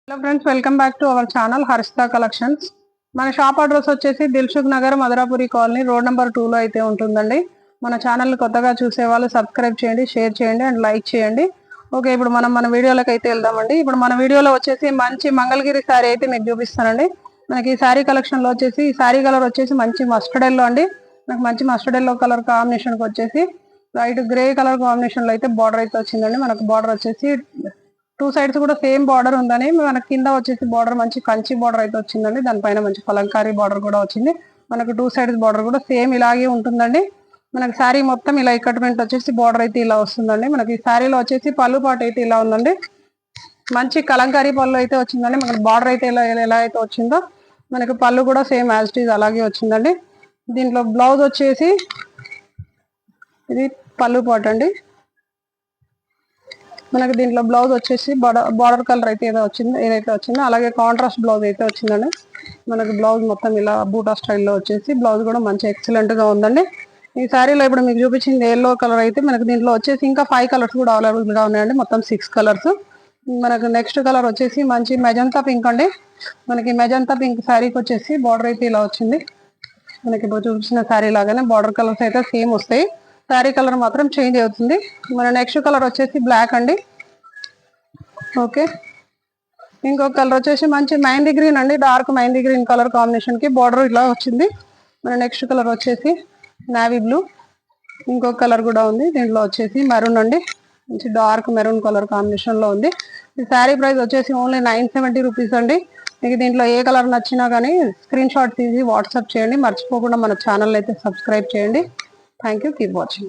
Hello friends, welcome back to our channel Harshita collections. మన shop address వచ్చేసి Dilsukhnagar Madhurapuri colony road number 2లో అయితే ఉంటుందండి. మన ఛానల్ కొత్తగా చూసే వాళ్ళు సబ్స్క్రైబ్ చేయండి, షేర్ చేయండి అండ్ లైక్ చేయండి. ఓకే, ఇప్పుడు మన వీడియోలోకి అయితే వెళ్దామండి. ఇప్పుడు మన వీడియోలో వచ్చేసి మంచి మంగళగిరి శారీ అయితే మీకు చూపిస్తానండి. మనకి ఈ శారీ కలెక్షన్ లో వచ్చేసి ఈ శారీ కలర్ వచ్చేసి మంచి మస్టర్డ్ ఎల్లో అండి. నాకు మంచి మస్టర్డ్ ఎల్లో కలర్ కాంబినేషన్ కి వచ్చేసి లైట్ గ్రే కలర్ కాంబినేషన్ లో అయితే బార్డర్ అయితే వచ్చిందండి. మనకు బార్డర్ వచ్చేసి టూ సైడ్స్ కూడా సేమ్ బార్డర్ ఉందని మనకి కింద వచ్చేసి బార్డర్ మంచి కంచి బార్డర్ అయితే వచ్చిందండి. దానిపైన మంచి కలంకారీ బార్డర్ కూడా వచ్చింది. మనకు టూ సైడ్స్ బార్డర్ కూడా సేమ్ ఇలాగే ఉంటుందండి. మనకి శారీ మొత్తం ఇలా ఇక్కట్మెంట్ వచ్చేసి బార్డర్ అయితే ఇలా వస్తుందండి. మనకి ఈ శారీలో వచ్చేసి పళ్ళు పాటు అయితే ఇలా ఉందండి. మంచి కలంకారీ పళ్ళు అయితే వచ్చిందండి. మనకి బార్డర్ అయితే ఎలా అయితే వచ్చిందో మనకి పళ్ళు కూడా సేమ్ యాజ్ ఇట్ ఈజ్ అలాగే వచ్చిందండి. దీంట్లో బ్లౌజ్ వచ్చేసి ఇది పళ్ళు పాటు అండి. మనకి దీంట్లో బ్లౌజ్ వచ్చేసి బార్డర్ కలర్ అయితే ఏదైతే వచ్చిందో అలాగే కాంట్రాస్ట్ బ్లౌజ్ అయితే వచ్చిందండి. మనకి బ్లౌజ్ మొత్తం ఇలా బూటా స్టైల్లో వచ్చేసి బ్లౌజ్ కూడా మంచి ఎక్సలెంట్ గా ఉందండి. ఈ శారీలో ఇప్పుడు మీకు చూపించింది ఎల్లో కలర్ అయితే మనకి దీంట్లో వచ్చేసి ఇంకా 5 కలర్స్ కూడా అవైలబుల్ గా ఉన్నాయండి. మొత్తం 6 కలర్స్. మనకు నెక్స్ట్ కలర్ వచ్చేసి మంచి మెజంతా పింక్ అండి. మనకి మెజంతా పింక్ శారీకి వచ్చేసి బార్డర్ అయితే ఇలా వచ్చింది. మనకి ఇప్పుడు చూపించిన శారీ లాగానే బార్డర్ కలర్స్ అయితే సేమ్ వస్తాయి. శారీ కలర్ మాత్రం చేంజ్ అవుతుంది. మన నెక్స్ట్ కలర్ వచ్చేసి బ్లాక్ అండి. ఓకే, ఇంకొక కలర్ వచ్చేసి మంచి మెహందీ గ్రీన్ అండి. Dark mehndi green colour combination కి బార్డర్ ఇలా వచ్చింది. మన నెక్స్ట్ కలర్ వచ్చేసి నావీ బ్లూ. ఇంకొక కలర్ కూడా ఉంది. దీంట్లో వచ్చేసి మెరూన్ అండి. మంచి డార్క్ మెరూన్ కలర్ కాంబినేషన్ లో ఉంది. ఈ శారీ ప్రైస్ వచ్చేసి ఓన్లీ 970 రూపీస్ అండి. మీకు దీంట్లో ఏ కలర్ నచ్చినా కానీ స్క్రీన్ షాట్ తీసి వాట్సాప్ చేయండి. మర్చిపోకుండా మన ఛానల్ అయితే సబ్స్క్రైబ్ చేయండి. Thank you. Keep watching.